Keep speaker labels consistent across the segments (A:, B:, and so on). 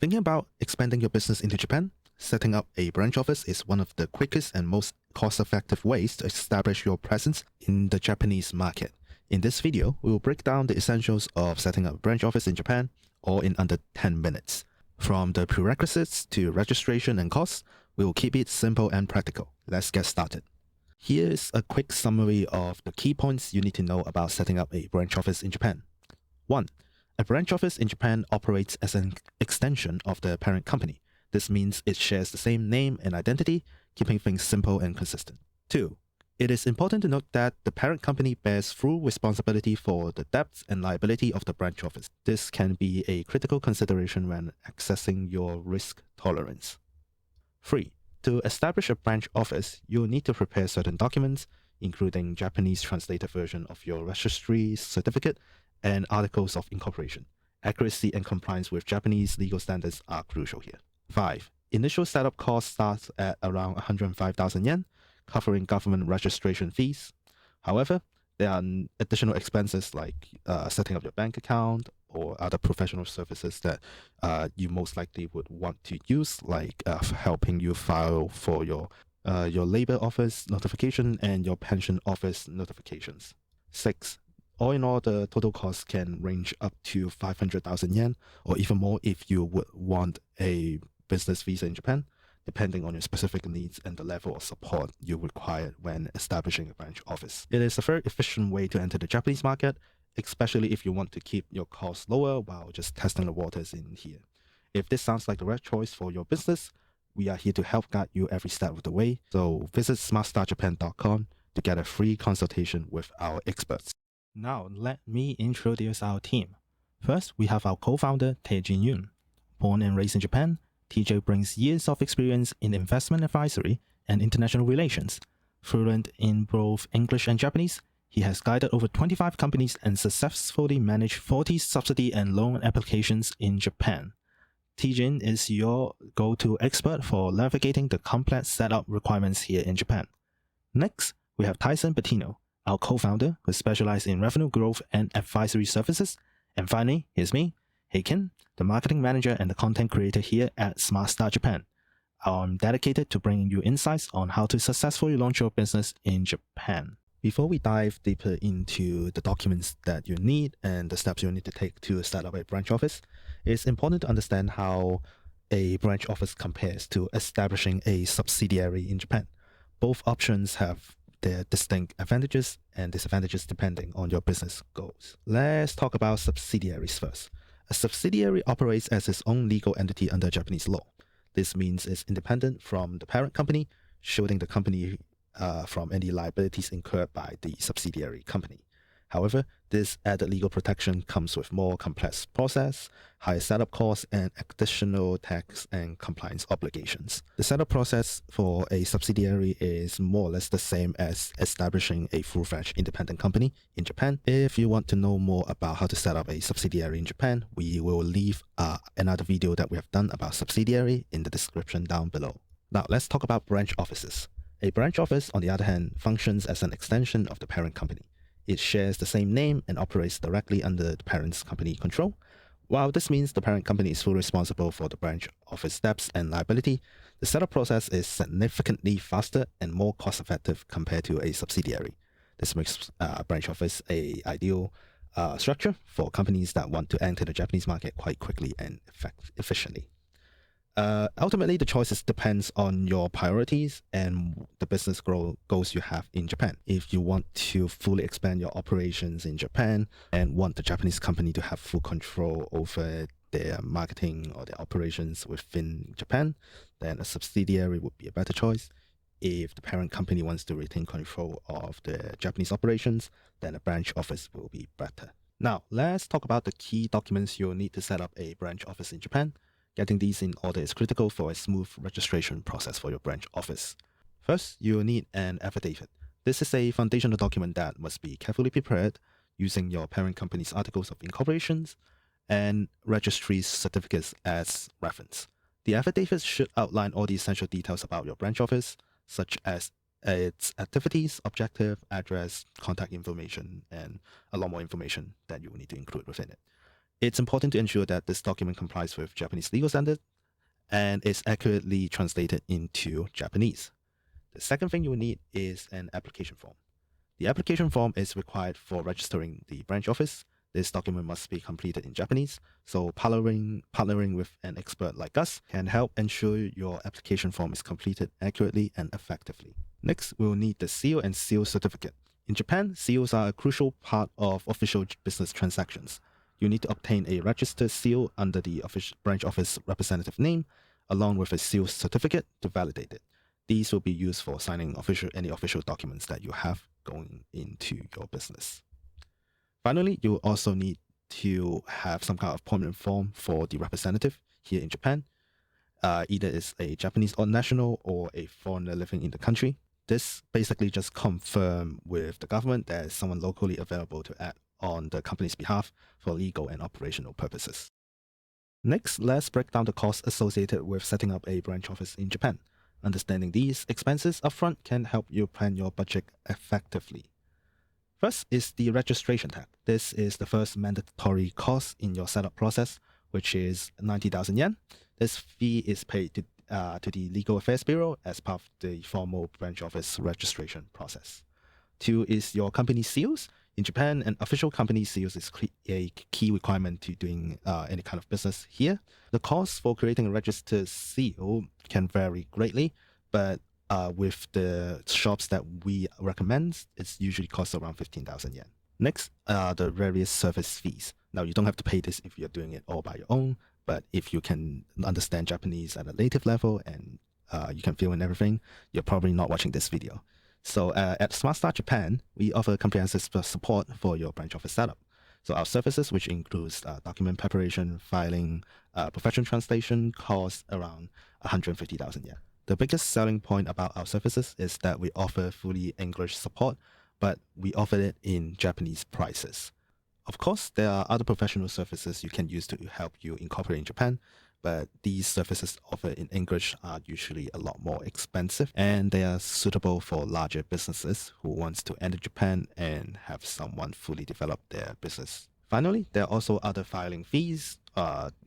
A: Thinking about expanding your business into Japan, setting up a branch office is one of the quickest and most cost-effective ways to establish your presence in the Japanese market. In this video, we will break down the essentials of setting up a branch office in Japan, all in under 10 minutes. From the prerequisites to registration and costs, we will keep it simple and practical. Let's get started. Here's a quick summary of the key points you need to know about setting up a branch office in Japan. 1. A branch office in Japan operates as an extension of the parent company. This means it shares the same name and identity, keeping things simple and consistent. 2. It is important to note that the parent company bears full responsibility for the debts and liability of the branch office. This can be a critical consideration when assessing your risk tolerance. 3. To establish a branch office, you'll need to prepare certain documents, including Japanese translated version of your registry certificate and articles of incorporation. Accuracy and compliance with Japanese legal standards are crucial here. 5. Initial setup costs start at around 105,000 yen, covering government registration fees. However, there are additional expenses like setting up your bank account or other professional services that you most likely would want to use, like helping you file for your labor office notification and your pension office notifications. 6. All in all, the total cost can range up to 500,000 yen or even more if you would want a business visa in Japan, depending on your specific needs and the level of support you require when establishing a branch office. It is a very efficient way to enter the Japanese market, especially if you want to keep your costs lower while just testing the waters in here. If this sounds like the right choice for your business, we are here to help guide you every step of the way. So visit smartstartjapan.com to get a free consultation with our experts. Now, let me introduce our team. First, we have our co-founder, Tae-Jin Yoon. Born and raised in Japan, TJ brings years of experience in investment advisory and international relations. Fluent in both English and Japanese, he has guided over 25 companies and successfully managed 40 subsidy and loan applications in Japan. Tae-Jin is your go-to expert for navigating the complex setup requirements here in Japan. Next, we have Tyson Batino, our co-founder who specializes in revenue growth and advisory services. And finally, here's me, Heiken, the marketing manager and the content creator here at SmartStart Japan. I'm dedicated to bringing you insights on how to successfully launch your business in Japan. Before we dive deeper into the documents that you need and the steps you need to take to set up a branch office, it's important to understand how a branch office compares to establishing a subsidiary in Japan. Both options have their distinct advantages and disadvantages depending on your business goals. Let's talk about subsidiaries first. A subsidiary operates as its own legal entity under Japanese law. This means it's independent from the parent company, shielding the company from any liabilities incurred by the subsidiary company. However, this added legal protection comes with more complex process, higher setup costs, and additional tax and compliance obligations. The setup process for a subsidiary is more or less the same as establishing a full-fledged independent company in Japan. If you want to know more about how to set up a subsidiary in Japan, we will leave another video that we have done about subsidiary in the description down below. Now, let's talk about branch offices. A branch office, on the other hand, functions as an extension of the parent company. It shares the same name and operates directly under the parent's company control. While this means the parent company is fully responsible for the branch office debts and liability, the setup process is significantly faster and more cost-effective compared to a subsidiary. This makes a branch office an ideal structure for companies that want to enter the Japanese market quite quickly and efficiently. Ultimately, the choices depends on your priorities and the business goals you have in Japan. If you want to fully expand your operations in Japan and want the Japanese company to have full control over their marketing or their operations within Japan, then a subsidiary would be a better choice. If the parent company wants to retain control of the Japanese operations, then a branch office will be better. Now, let's talk about the key documents you'll need to set up a branch office in Japan. Getting these in order is critical for a smooth registration process for your branch office. First, you will need an affidavit. This is a foundational document that must be carefully prepared using your parent company's articles of incorporation and registry certificates as reference. The affidavit should outline all the essential details about your branch office, such as its activities, objective, address, contact information, and a lot more information that you will need to include within it. It's important to ensure that this document complies with Japanese legal standards and is accurately translated into Japanese. The second thing you will need is an application form. The application form is required for registering the branch office. This document must be completed in Japanese, so partnering with an expert like us can help ensure your application form is completed accurately and effectively. Next, we'll need the seal and seal certificate. In Japan, seals are a crucial part of official business transactions. You need to obtain a registered seal under the branch office representative name, along with a seal certificate to validate it. These will be used for signing any official documents that you have going into your business. Finally, you will also need to have some kind of appointment form for the representative here in Japan. Either it's a Japanese or national or a foreigner living in the country. This basically just confirm with the government that there's someone locally available to act on the company's behalf for legal and operational purposes. Next, let's break down the costs associated with setting up a branch office in Japan. Understanding these expenses upfront can help you plan your budget effectively. First is the registration tax. This is the first mandatory cost in your setup process, which is 90,000 yen. This fee is paid to the Legal Affairs Bureau as part of the formal branch office registration process. Two is your company seals. In Japan, an official company seals is a key requirement to doing any kind of business here. The cost for creating a registered seal can vary greatly, but with the shops that we recommend, it's usually costs around 15,000 yen. Next, the various service fees. Now, you don't have to pay this if you're doing it all by your own, but if you can understand Japanese at a native level and you can feel in everything, you're probably not watching this video. So at SmartStart Japan, we offer comprehensive support for your branch office setup. So our services, which includes document preparation, filing, professional translation, cost around 150,000 yen. The biggest selling point about our services is that we offer fully English support, but we offer it in Japanese prices. Of course, there are other professional services you can use to help you incorporate in Japan, but these services offered in English are usually a lot more expensive, and they are suitable for larger businesses who wants to enter Japan and have someone fully develop their business. Finally, there are also other filing fees,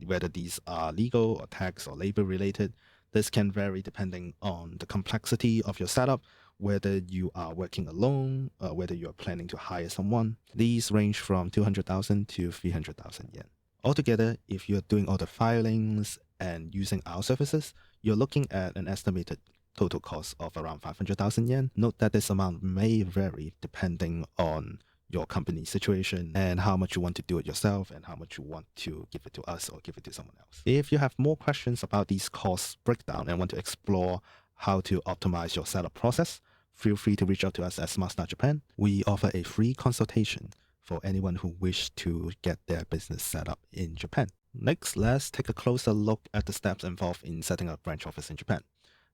A: whether these are legal or tax or labor related. This can vary depending on the complexity of your setup, whether you are working alone, whether you are planning to hire someone. These range from 200,000 to 300,000 yen. Altogether, if you're doing all the filings and using our services, you're looking at an estimated total cost of around 500,000 yen. Note that this amount may vary depending on your company situation and how much you want to do it yourself and how much you want to give it to us or give it to someone else. If you have more questions about these cost breakdown and want to explore how to optimize your setup process, feel free to reach out to us at SmartStart Japan. We offer a free consultation for anyone who wish to get their business set up in Japan. Next, let's take a closer look at the steps involved in setting up a branch office in Japan.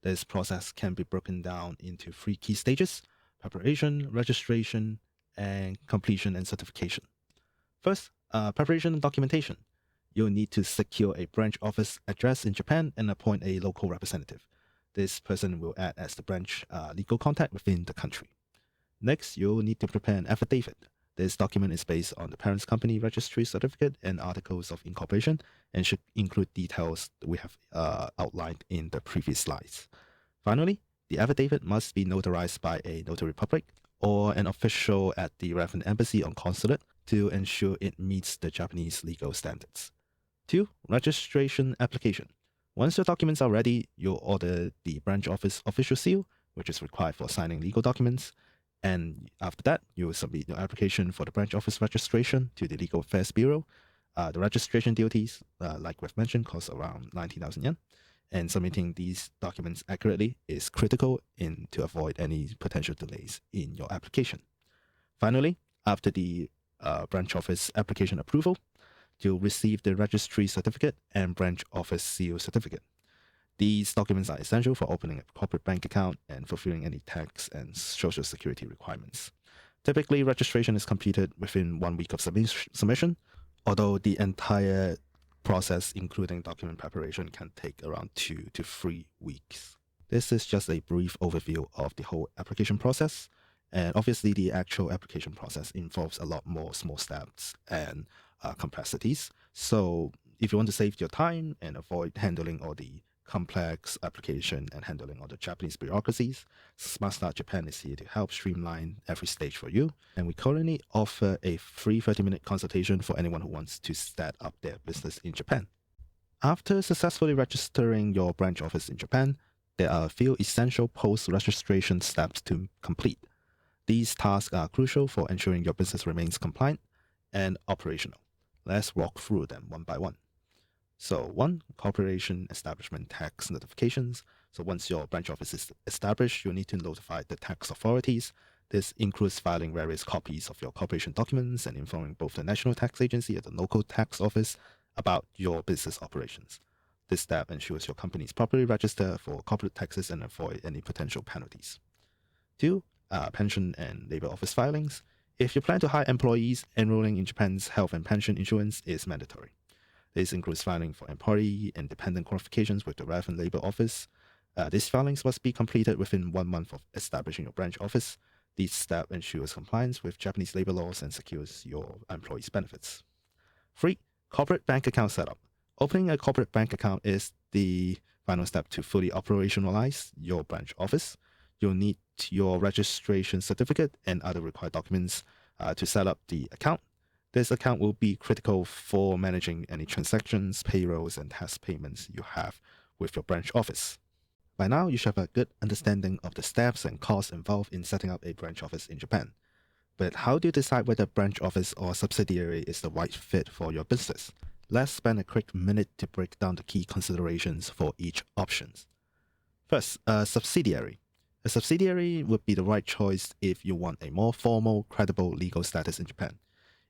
A: This process can be broken down into 3 key stages: preparation, registration, and completion and certification. First, preparation and documentation. You'll need to secure a branch office address in Japan and appoint a local representative. This person will act as the branch legal contact within the country. Next, you'll need to prepare an affidavit. This document is based on the parent's company registry certificate and articles of incorporation and should include details we have outlined in the previous slides. Finally, the affidavit must be notarized by a notary public or an official at the relevant embassy or consulate to ensure it meets the Japanese legal standards. 2. Registration application. Once your documents are ready, you'll order the branch office official seal, which is required for signing legal documents. And after that, you will submit your application for the branch office registration to the Legal Affairs Bureau. The registration duties, like we've mentioned, cost around 90,000 yen. And submitting these documents accurately is critical to avoid any potential delays in your application. Finally, after the branch office application approval, you'll receive the registry certificate and branch office seal certificate. These documents are essential for opening a corporate bank account and fulfilling any tax and social security requirements. Typically, registration is completed within 1 week of submission, although the entire process, including document preparation, can take around 2 to 3 weeks. This is just a brief overview of the whole application process. And obviously, the actual application process involves a lot more small steps and complexities. So if you want to save your time and avoid handling all the complex application and handling all the Japanese bureaucracies, SmartStart Japan is here to help streamline every stage for you. And we currently offer a free 30-minute consultation for anyone who wants to start up their business in Japan. After successfully registering your branch office in Japan, there are a few essential post-registration steps to complete. These tasks are crucial for ensuring your business remains compliant and operational. Let's walk through them one by one. So 1, corporation establishment tax notifications. So once your branch office is established, you need to notify the tax authorities. This includes filing various copies of your corporation documents and informing both the national tax agency and the local tax office about your business operations. This step ensures your company is properly registered for corporate taxes and avoid any potential penalties. 2, pension and labor office filings. If you plan to hire employees, enrolling in Japan's health and pension insurance is mandatory. This includes filing for employee and dependent qualifications with the relevant labor office. These filings must be completed within 1 month of establishing your branch office. This step ensures compliance with Japanese labor laws and secures your employees' benefits. 3, corporate bank account setup. Opening a corporate bank account is the final step to fully operationalize your branch office. You'll need your registration certificate and other required documents to set up the account. This account will be critical for managing any transactions, payrolls, and tax payments you have with your branch office. By now, you should have a good understanding of the steps and costs involved in setting up a branch office in Japan. But how do you decide whether branch office or subsidiary is the right fit for your business? Let's spend a quick minute to break down the key considerations for each option. First, a subsidiary. A subsidiary would be the right choice if you want a more formal, credible legal status in Japan.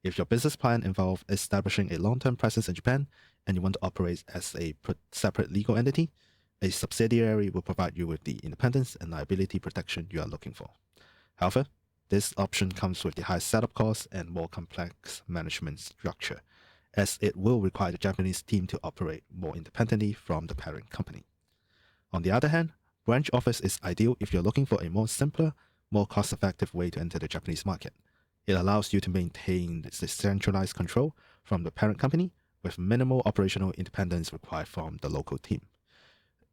A: If your business plan involves establishing a long-term presence in Japan and you want to operate as a separate legal entity, a subsidiary will provide you with the independence and liability protection you are looking for. However, this option comes with the high setup costs and more complex management structure, as it will require the Japanese team to operate more independently from the parent company. On the other hand, branch office is ideal if you're looking for a more simpler, more cost-effective way to enter the Japanese market. It allows you to maintain the centralized control from the parent company with minimal operational independence required from the local team.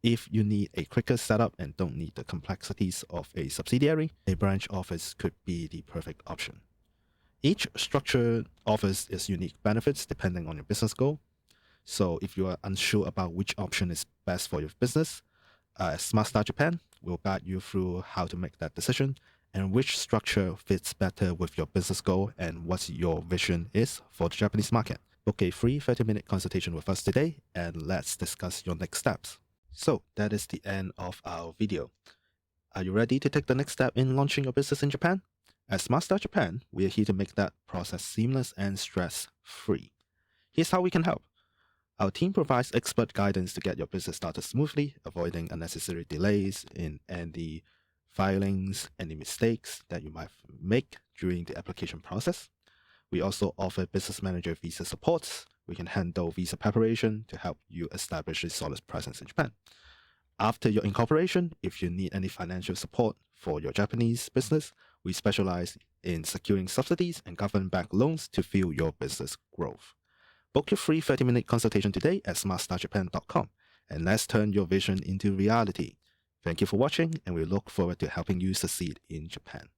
A: If you need a quicker setup and don't need the complexities of a subsidiary, a branch office could be the perfect option. Each structure offers its unique benefits depending on your business goal. So if you are unsure about which option is best for your business, SmartStart Japan will guide you through how to make that decision and which structure fits better with your business goal and what your vision is for the Japanese market. Book a free 30-minute consultation with us today and let's discuss your next steps. So that is the end of our video. Are you ready to take the next step in launching your business in Japan? At SmartStart Japan, we are here to make that process seamless and stress-free. Here's how we can help. Our team provides expert guidance to get your business started smoothly, avoiding unnecessary delays in any filings, any mistakes that you might make during the application process. We also offer business manager visa support. We can handle visa preparation to help you establish a solid presence in Japan. After your incorporation, if you need any financial support for your Japanese business, we specialize in securing subsidies and government-backed loans to fuel your business growth. Book your free 30-minute consultation today at smartstartjapan.com and let's turn your vision into reality. Thank you for watching and we look forward to helping you succeed in Japan.